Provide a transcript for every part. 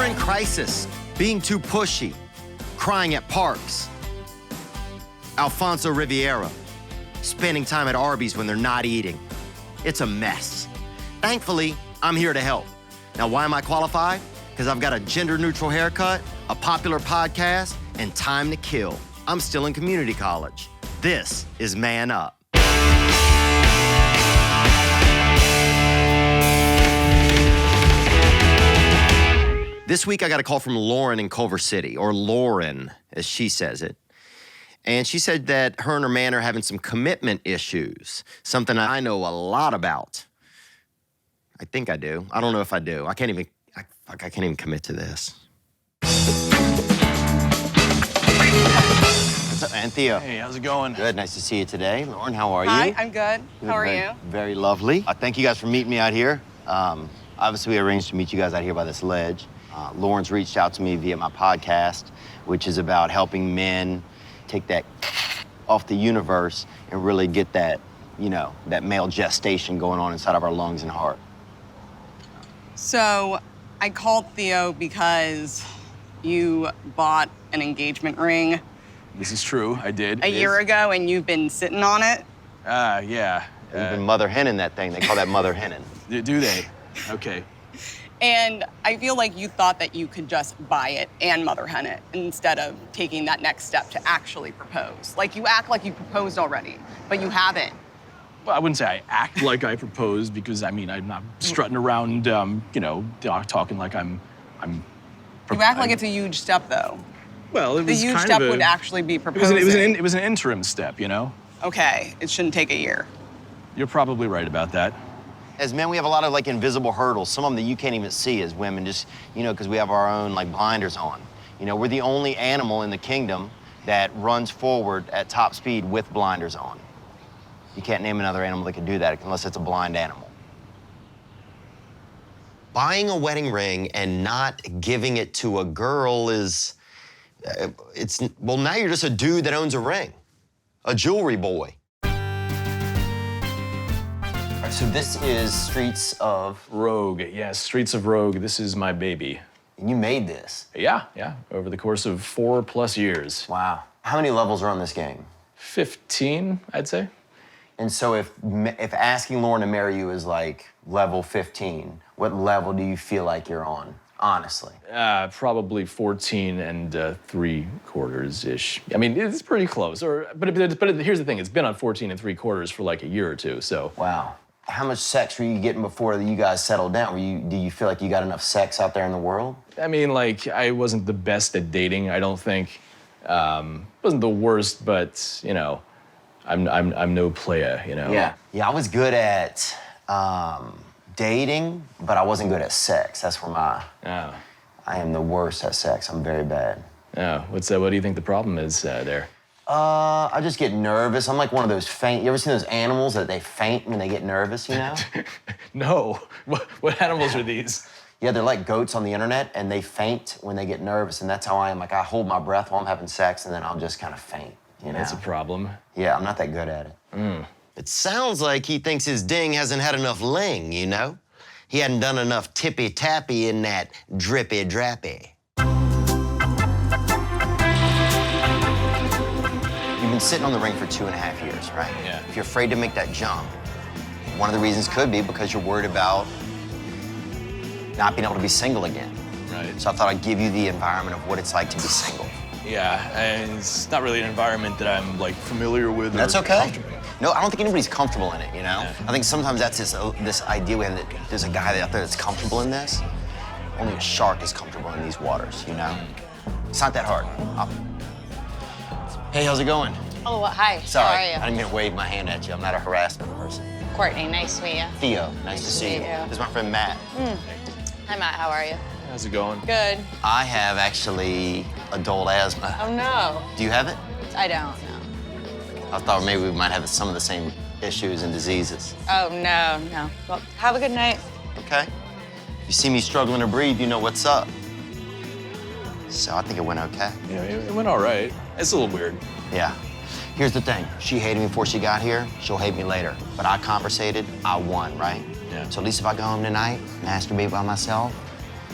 in crisis, being too pushy, crying at parks. Alfonso Riviera, spending time at Arby's when they're not eating. It's a mess. Thankfully, I'm here to help. Now, why am I qualified? Because I've got a gender-neutral haircut, a popular podcast, and time to kill. I'm still in community college. This is Man Up. This week, I got a call from Lauren in Culver City, or Lauren, as she says it. And she said that her and her man are having some commitment issues, something I know a lot about. I think I do. I don't know if I do. I can't even commit to this. What's up, man? Theo. Hey, how's it going? Good, nice to see you today. Lauren, how are you? Hi, I'm good. How are you? Very lovely. Thank you guys for meeting me out here. Obviously, we arranged to meet you guys out here by this ledge. Lauren's reached out to me via my podcast, which is about helping men take that off the universe and really get that, that male gestation going on inside of our lungs and heart. So, I called Theo because you bought an engagement ring This is true, I did. a year ago, and you've been sitting on it. Yeah. We've been mother henning that thing. They call that mother henning. Do they? Okay. And I feel like you thought that you could just buy it and mother hen it instead of taking that next step to actually propose. Like, you act like you proposed already, but you haven't. Well, I wouldn't say I act like I proposed because, I'm not strutting around, talking like I'm You act like it's a huge step, though. Well, it The was huge kind step of would actually be proposing. it was an interim step, Okay, it shouldn't take a year. You're probably right about that. As men, we have a lot of invisible hurdles, some of them that you can't even see as women, just, because we have our own blinders on. We're the only animal in the kingdom that runs forward at top speed with blinders on. You can't name another animal that can do that unless it's a blind animal. Buying a wedding ring and not giving it to a girl is, now you're just a dude that owns a ring, a jewelry boy. So this is Streets of... Rogue, yes, Streets of Rogue. This is my baby. You made this? Yeah, over the course of 4+ years. Wow. How many levels are on this game? 15, I'd say. And so if asking Lauren to marry you is level 15, what level do you feel like you're on, honestly? Probably 14 and 3/4-ish. It's pretty close. But here's the thing, it's been on 14 and 3/4 for a year or two, so. Wow. How much sex were you getting before you guys settled down? Do you feel like you got enough sex out there in the world? I wasn't the best at dating, I don't think. Wasn't the worst, but, I'm no playa, Yeah, I was good at dating, but I wasn't good at sex. That's where I am the worst at sex. I'm very bad. Oh, what do you think the problem is there? I just get nervous. I'm like one of those faint. You ever seen those animals that they faint when they get nervous, No. What animals are these? Yeah, they're like goats on the internet, and they faint when they get nervous, and that's how I am. I hold my breath while I'm having sex, and then I'll just kind of faint, That's a problem. Yeah, I'm not that good at it. It sounds like he thinks his ding hasn't had enough ling, He hadn't done enough tippy-tappy in that drippy-drappy. You've been sitting on the ring for 2.5 years, right? Yeah. If you're afraid to make that jump, one of the reasons could be because you're worried about not being able to be single again. Right. So I thought I'd give you the environment of what it's like to be single. Yeah, and it's not really an environment that I'm familiar with. That's or okay. comfortable in. No, I don't think anybody's comfortable in it, Yeah. I think sometimes that's this idea we have that there's a guy out there that's comfortable in this. Only a shark is comfortable in these waters, It's not that hard. Hey, how's it going? Oh, hi. Sorry, How are I you? didn't mean to wave my hand at you. I'm not a harassment person. Courtney, nice to meet you. Theo, nice to see you. meet you. This is my friend Matt. Hi, Matt. How are you? How's it going? Good. I have actually adult asthma. Oh, no. Do you have it? I don't know. I thought maybe we might have some of the same issues and diseases. Oh, no. Well, have a good night. Okay. If you see me struggling to breathe, you know what's up. So I think it went okay. Yeah, it went all right. It's a little weird. Yeah. Here's the thing. She hated me before she got here. She'll hate me later. But I conversated. I won, right? Yeah. So at least if I go home tonight, masturbate by myself,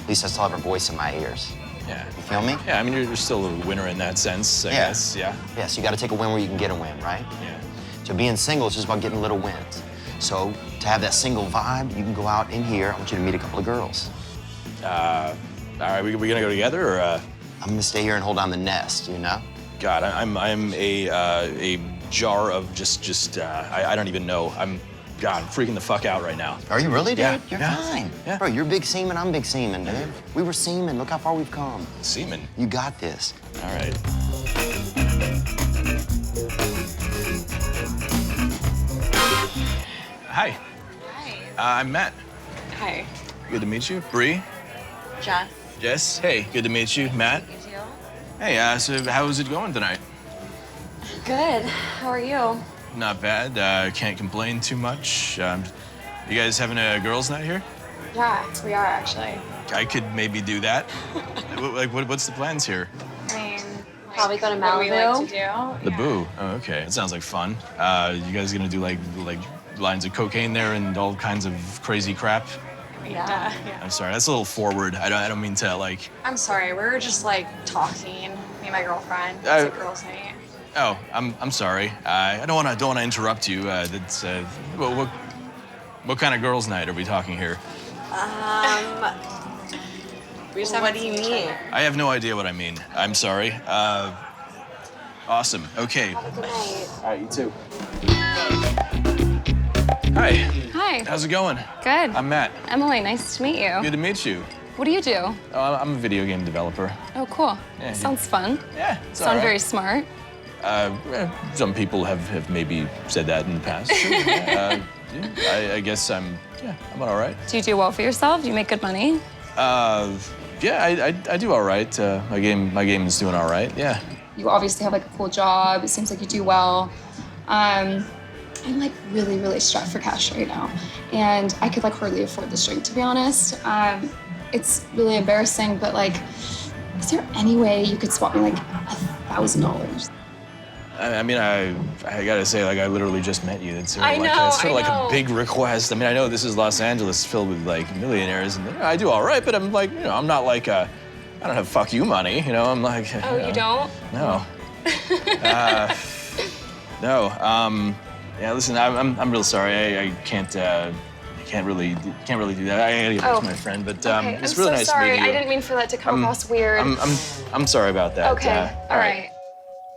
At least I still have her voice in my ears. Yeah. You feel me? Yeah, I mean, you're still a winner in that sense, I guess. Yeah. Yeah, so you gotta take a win where you can get a win, right? Yeah. So being single is just about getting little wins. So to have that single vibe, you can go out in here. I want you to meet a couple of girls. All right, we gonna go together, or? I'm gonna stay here and hold down the nest, you know? God, I'm a jar of just I don't even know. I'm freaking the fuck out right now. Are you really, dude? Yeah, You're yeah. fine. Yeah. Bro, you're big seaman, I'm big seaman, dude. We were seamen. Look how far we've come. Semen. You got this. All right. Hi. Hi. I'm Matt. Hi. Good to meet you. Bree. Jess. Jess. Hey, good to meet you. Matt. You too. Hey, so how's it going tonight? Good. How are you? Not bad. Can't complain too much. You guys having a girls' night here? Yeah, we are actually. I could maybe do that. What's the plans here? I mean, probably go to What do we Malibu. like to do? The Boo. Oh, okay. That sounds like fun. You guys gonna do like lines of cocaine there and all kinds of crazy crap? Yeah. I'm sorry, that's a little forward. I don't mean to like. I'm sorry, we were just like talking, me and my girlfriend. It's a girls' night. Oh, I'm sorry. I don't wanna interrupt you. That's what kind of girls' night are we talking here? We just What haven't do you seen each mean? other. I have no idea what I mean. I'm sorry. Awesome. Okay. Have a good night. All right, you too. Hi. Hi. How's it going? Good. I'm Matt. Emily, nice to meet you. Good to meet you. What do you do? Oh, I'm a video game developer. Oh, cool. Yeah, Sounds fun. Yeah, it's all Sound right. very smart. Some people have maybe said that in the past. Sure. Yeah, I guess I'm all right. Do you do well for yourself? Do you make good money? Yeah, I do all right. My game is doing all right. Yeah. You obviously have like a cool job. It seems like you do well. I'm like really, really strapped for cash right now. And I could like hardly afford this drink, to be honest. It's really embarrassing, but like, is there any way you could swap me like $1,000? I mean, I gotta say, like, I literally just met you. It's sort of I like know, it's sort of I like know. a big request. I mean, I know this is Los Angeles filled with like millionaires, and I do all right, but I'm like, I'm not like I don't have fuck you money, I'm like. Oh, you don't? No. No. Yeah. Listen, I'm real sorry. I can't really do that. I gotta get back to my friend, but Okay, it's I'm really so nice sorry. to meet you. I didn't mean for that to come across weird. I'm sorry about that. Okay, all right.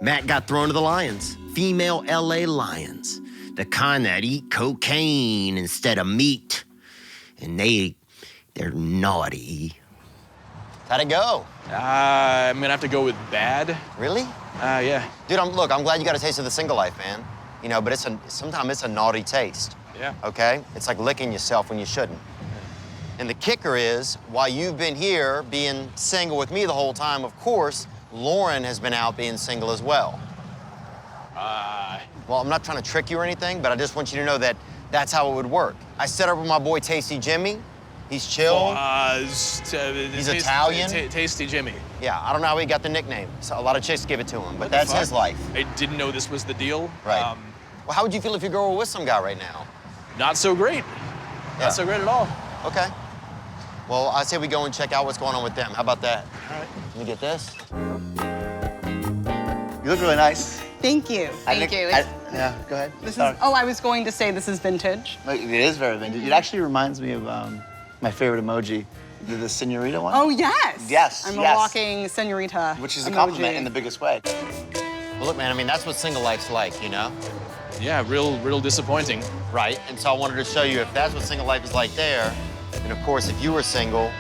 Matt got thrown to the lions. Female LA lions. The kind that eat cocaine instead of meat. And they're naughty. How'd it go? I'm gonna have to go with bad. Really? Yeah. Dude, I'm glad you got a taste of the single life, man. But sometimes it's a naughty taste. Yeah. Okay? It's like licking yourself when you shouldn't. And the kicker is, while you've been here being single with me the whole time, of course, Lauren has been out being single as well. Well, I'm not trying to trick you or anything, but I just want you to know that that's how it would work. I set up with my boy Tasty Jimmy. He's chill. He's Italian? Tasty Jimmy. Yeah, I don't know how he got the nickname. So a lot of chicks give it to him, but that's his life. I didn't know this was the deal. Right. Well, how would you feel if your girl were with some guy right now? Not so great. Yeah. Not so great at all. Okay. Well, I say we go and check out what's going on with them. How about that? All right. Let me get this. You look really nice. Thank you. Thank you. Yeah, go ahead. I was going to say this is vintage. Look, it is very vintage. It actually reminds me of my favorite emoji, the senorita one. Oh, yes. Yes, I'm yes. a walking senorita. Which is a emoji. compliment in the biggest way. Well, look, man, that's what single life's like, Yeah, real disappointing. Right? And so I wanted to show you if that's what single life is like there, and of course, if you were single,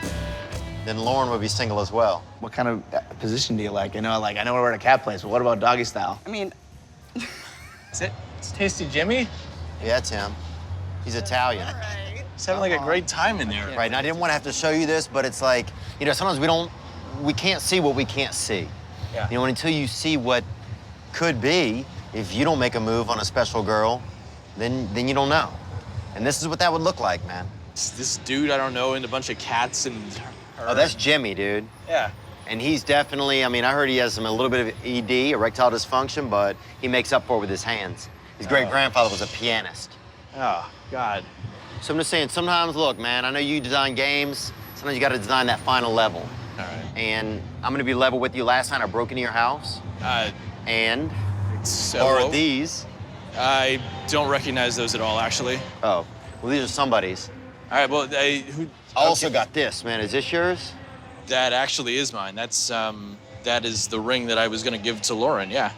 then Lauren would be single as well. What kind of position do you like? I know we're at a cat place, but what about doggy style? I mean, Is it? It's Tasty Jimmy. Yeah, Tim. He's Italian. He's having like a great time in there. Right, and I didn't want to have to show you this, but it's like, sometimes we can't see what we can't see. Yeah. And until you see what could be, if you don't make a move on a special girl, then you don't know. And this is what that would look like, man. This dude I don't know and a bunch of cats and her. Oh, that's Jimmy, dude. Yeah. And he's definitely, I heard he has a little bit of ED, erectile dysfunction, but he makes up for it with his hands. His great-grandfather was a pianist. Oh God. So I'm just saying, sometimes, look, man, I know you design games. Sometimes you gotta design that final level. All right. And I'm gonna be level with you. Last night I broke into your house, and So borrowed these. I don't recognize those at all, actually. Oh, well, these are somebody's. All right, well, who? I also got this, man. Is this yours? That actually is mine. That's that is the ring that I was gonna give to Lauren. Yeah.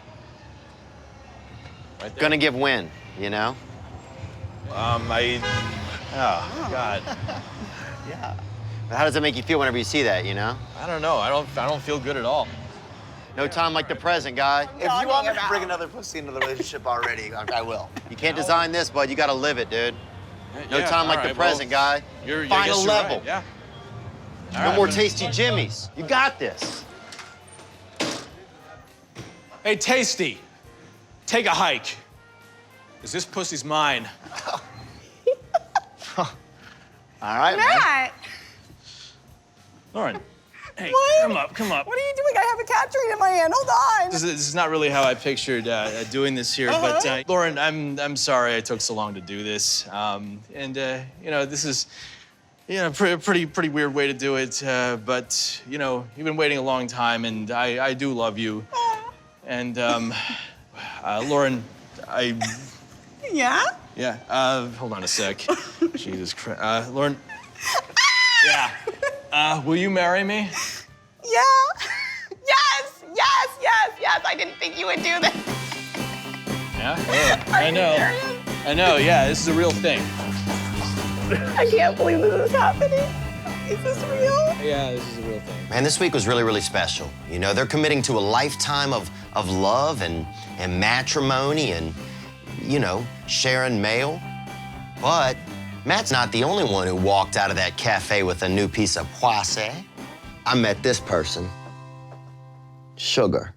Right there. Gonna give when, you know? Oh God. Yeah. But how does it make you feel whenever you see that, you know? I don't know. I don't feel good at all. No time like the present, guy. If you want me to bring another pussy into the relationship already, I will. You can't design this, bud. You gotta live it, dude. No Yeah, time all like right, the present, well, guy. I Final guess you're level. right, yeah. All No right, more but- tasty Jimmies. You got this. Hey, Tasty, take a hike. 'Cause this pussy's mine. All right, man. Matt, Lauren, hey, What? come up. what are you doing? I have a cat treat in my hand. Hold on. This is not really how I pictured doing this here, but Lauren, I'm sorry I took so long to do this. You know, this is, you know, pretty weird way to do it. But you know, you've been waiting a long time, and I do love you. And Lauren, Yeah? yeah. Hold on a sec. Jesus Christ, Lauren. Yeah. Will you marry me? Yeah. Yes, yes, yes, yes. I didn't think you would do this. Yeah. Are I you know. serious? I know. Yeah, this is a real thing. I can't believe this is happening. Is this real? Yeah, this is a real thing. Man, this week was really, really special. You know, they're committing to a lifetime of love and matrimony and, you know, sharing mail. But Matt's not the only one who walked out of that cafe with a new piece of poissé. I met this person, Sugar.